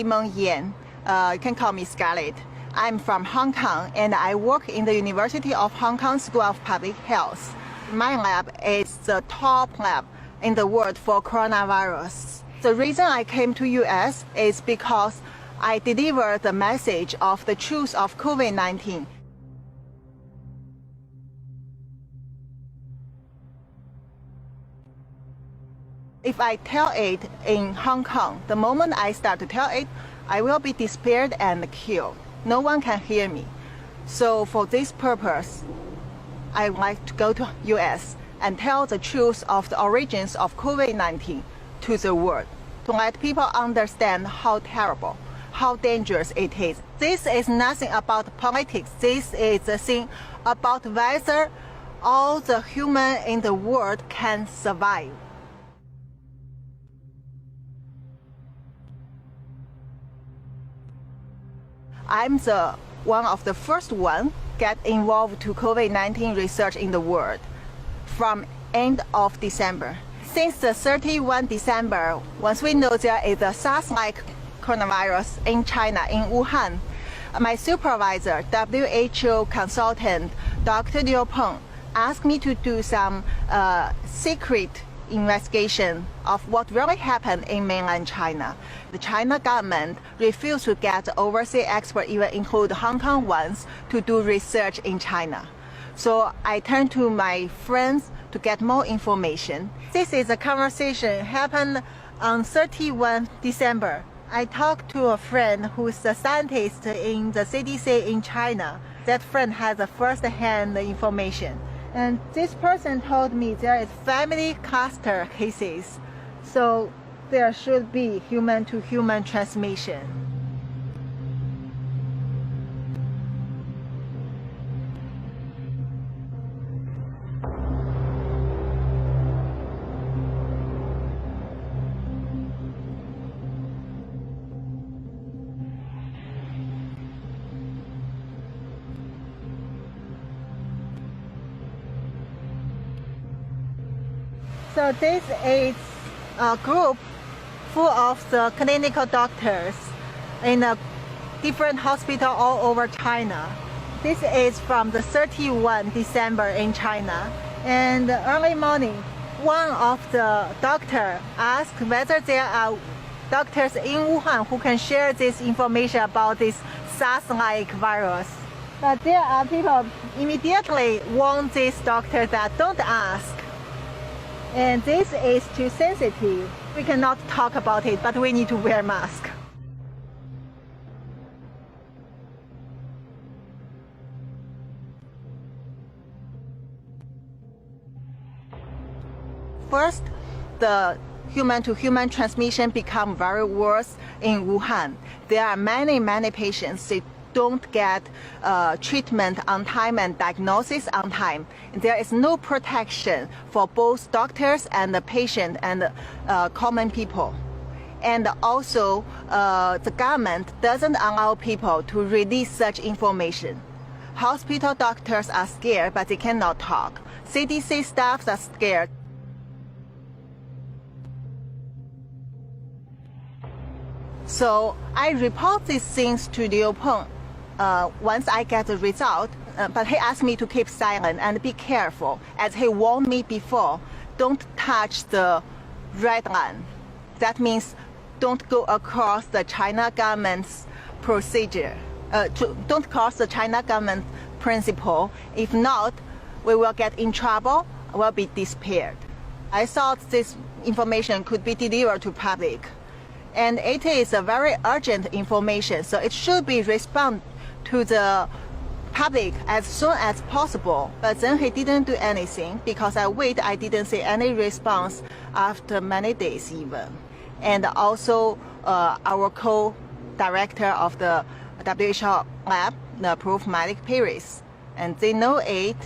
Li-Meng Yang. You can call me Scarlett. I'm from Hong Kong and I work in the University of Hong Kong School of Public Health. My lab is the top lab in the world for coronavirus. The reason I came to US is because I deliver the message of the truth of COVID-19. If I tell it in Hong Kong, the moment I start to tell it, I will be disappeared and killed. No one can hear me. So for this purpose, I like to go to US and tell the truth of the origins of COVID-19 to the world, to let people understand how terrible, how dangerous it is. This is nothing about politics. This is a thing about whether all the human in the world can survive. I'm one of the first one get involved to COVID-19 research in the world from end of December. Since the 31 December, once we know there is a SARS-like coronavirus in China, in Wuhan, my supervisor, WHO consultant, Dr. Li-Meng, asked me to do some secret investigation of what really happened in mainland China. The China government refused to get overseas experts, even include Hong Kong ones, to do research in China. So I turned to my friends to get more information. This is a conversation happened on 31 December. I talked to a friend who's a scientist in the CDC in China. That friend has a first-hand information. And this person told me there is family cluster cases, so there should be human-to-human transmission. So this is a group full of the clinical doctors in a different hospital all over China. This is from the 31 December in China. And early morning, one of the doctors asked whether there are doctors in Wuhan who can share this information about this SARS-like virus. But there are people immediately warn this doctor that don't ask. And this is too sensitive. We cannot talk about it, but we need to wear masks. First, the human-to-human transmission become very worse in Wuhan. There are many patients that don't get treatment on time and diagnosis on time. There is no protection for both doctors and the patient and common people. And also, the government doesn't allow people to release such information. Hospital doctors are scared, but they cannot talk. CDC staffs are scared. So I report these things to Li-Meng once I get the result, but he asked me to keep silent and be careful, as he warned me before, don't touch the red line. That means don't go across the China government's procedure, don't cross the China government principle. If not, we will get in trouble, will be disappeared. I thought this information could be delivered to public. And it is a very urgent information, so it should be responded to the public as soon as possible. But then he didn't do anything because I didn't see any response after many days even. And also our co-director of the WHO lab, the Prof. Malik Paris, and they know it,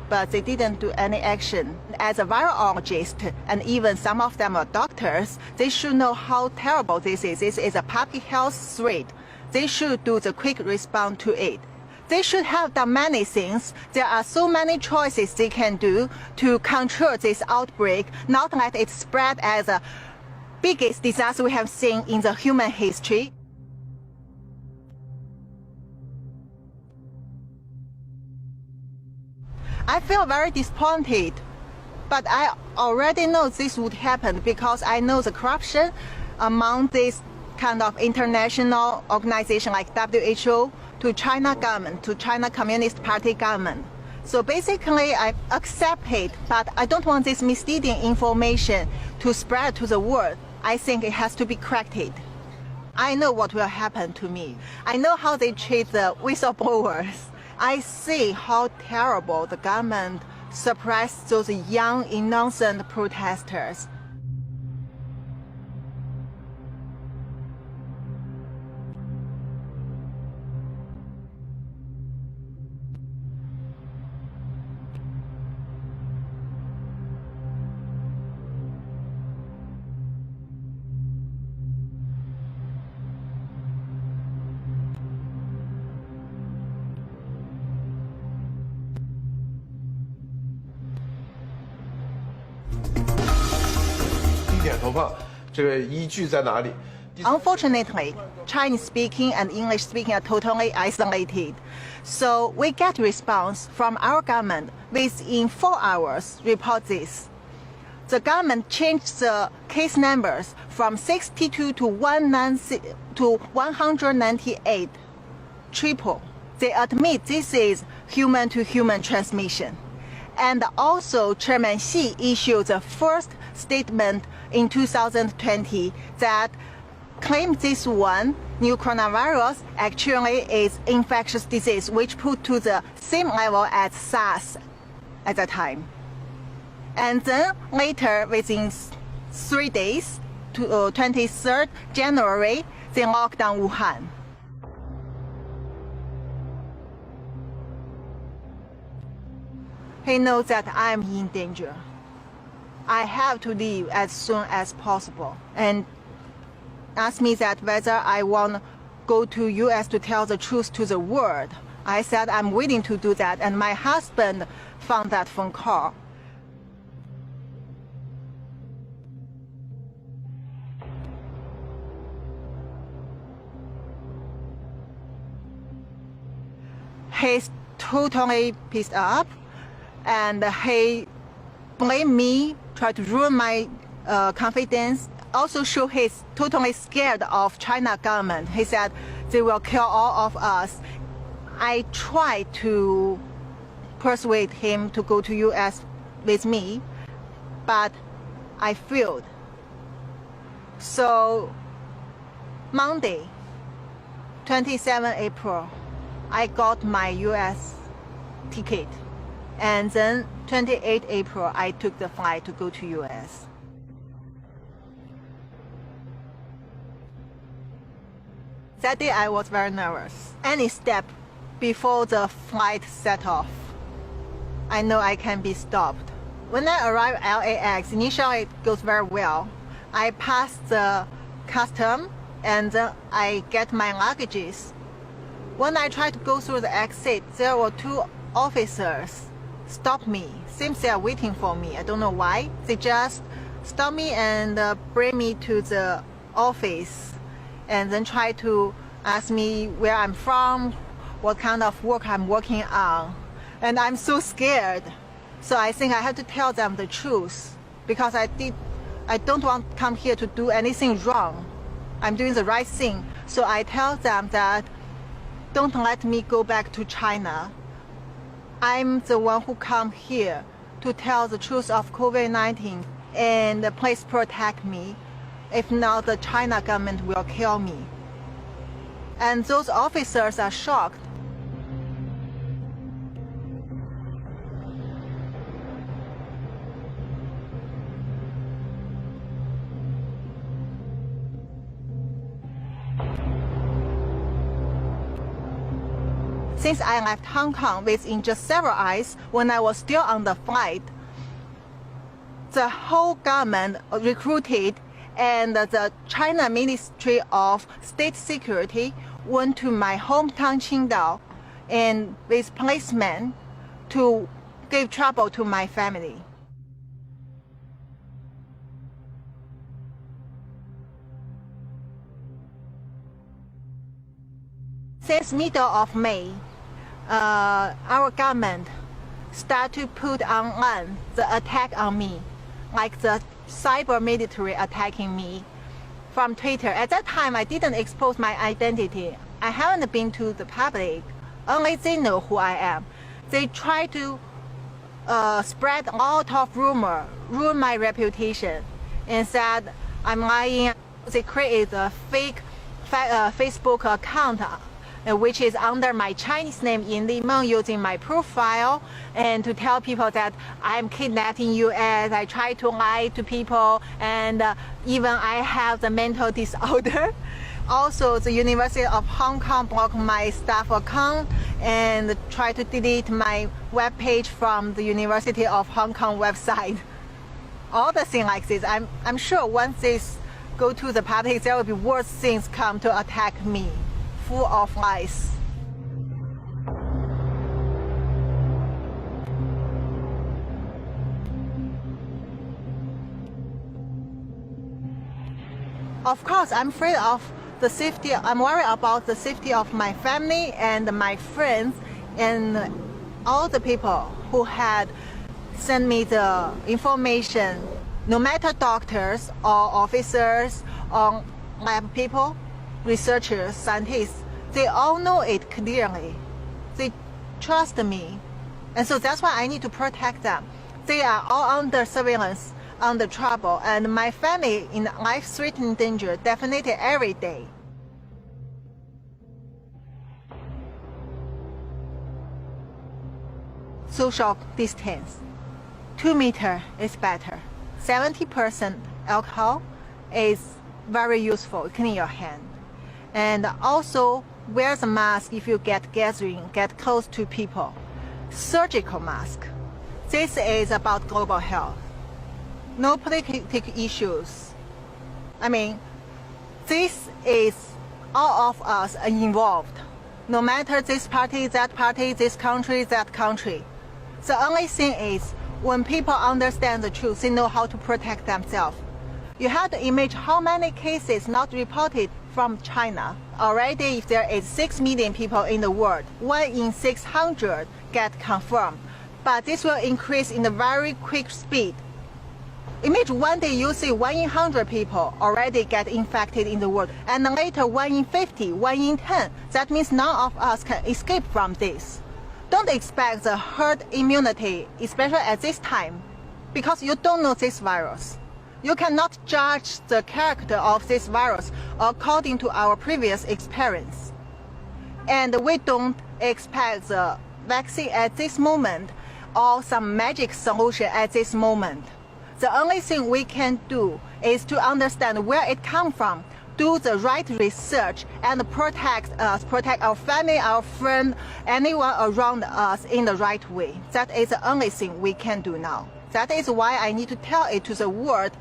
but they didn't do any action. As a virologist, and even some of them are doctors, they should know how terrible this is. This is a public health threat. They should do the quick response to it. They should have done many things. There are so many choices they can do to control this outbreak, not let it spread as the biggest disaster we have seen in the human history. I feel very disappointed, but I already know this would happen because I know the corruption among this kind of international organization like WHO to China government, to China Communist Party government. So basically I accept it, but I don't want this misleading information to spread to the world. I think it has to be corrected. I know what will happen to me. I know how they treat the whistleblowers. I see how terrible the government suppressed those young, innocent protesters. Unfortunately, Chinese-speaking and English-speaking are totally isolated. So we get response from our government within 4 hours. Report this. The government changed the case numbers from 62 to 198. Triple. They admit this is human-to-human transmission. And also, Chairman Xi issued the first statement in 2020 that claimed this one, new coronavirus, actually is infectious disease, which put to the same level as SARS at that time. And then later, within 3 days, to 23rd January, they locked down Wuhan. He knows that I'm in danger. I have to leave as soon as possible, and asked me that whether I want to go to US to tell the truth to the world. I said I'm willing to do that, and my husband found that phone call. He's totally pissed off, and he blamed me, tried to ruin my confidence. Also show he's totally scared of China government. He said they will kill all of us. I tried to persuade him to go to US with me, but I failed. So Monday, 27 April, I got my US ticket. And then 28 April, I took the flight to go to US. That day I was very nervous. Any step before the flight set off, I know I can be stopped. When I arrive at LAX, initially it goes very well. I pass the custom and then I get my luggages. When I try to go through the exit, there were 2 officers stop me. Seems they are waiting for me. I don't know why. They just stop me and bring me to the office and then try to ask me where I'm from, what kind of work I'm working on. And I'm so scared. So I think I have to tell them the truth because I don't want to come here to do anything wrong. I'm doing the right thing. So I tell them that don't let me go back to China. I'm the one who come here to tell the truth of COVID-19 and please protect me. If not, the China government will kill me. And those officers are shocked. Since I left Hong Kong within just several hours, when I was still on the flight, the whole government recruited and the China Ministry of State Security went to my hometown Qingdao and with policemen to give trouble to my family. Since middle of May, our government start to put online the attack on me, like the cyber military attacking me from Twitter. At that time, I didn't expose my identity. I haven't been to the public. Only they know who I am. They try to spread a lot of rumor, ruin my reputation, and said I'm lying. They create a fake Facebook account, which is under my Chinese name in Li-Meng, using my profile, and to tell people that I'm kidnapping US. I try to lie to people, and even I have the mental disorder. Also, the University of Hong Kong blocked my staff account and tried to delete my webpage from the University of Hong Kong website. All the things like this. I'm sure once this go to the public, there will be worse things come to attack me, full of lies. Of course, I'm afraid of the safety. I'm worried about the safety of my family and my friends and all the people who had sent me the information. No matter doctors or officers or lab people, researchers, scientists, they all know it clearly. They trust me. And so that's why I need to protect them. They are all under surveillance, under trouble, and my family in life-threatening danger definitely every day. Social distance. 2 meters is better. 70% alcohol is very useful, clean your hand. And also wear the mask if you get gathering, get close to people. Surgical mask. This is about global health. No political issues. I mean, this is all of us are involved. No matter this party, this country, that country. The only thing is, when people understand the truth, they know how to protect themselves. You have to imagine how many cases not reported from China. Already, if there is 6 million people in the world, 1 in 600 get confirmed. But this will increase in a very quick speed. Imagine one day you see 1 in 100 people already get infected in the world, and later 1 in 50, 1 in 10. That means none of us can escape from this. Don't expect the herd immunity, especially at this time, because you don't know this virus. You cannot judge the character of this virus according to our previous experience. And we don't expect the vaccine at this moment or some magic solution at this moment. The only thing we can do is to understand where it comes from, do the right research, and protect us, protect our family, our friend, anyone around us in the right way. That is the only thing we can do now. That is why I need to tell it to the world.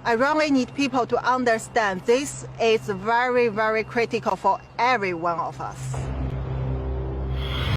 I really need people to understand this is very, very critical for every one of us.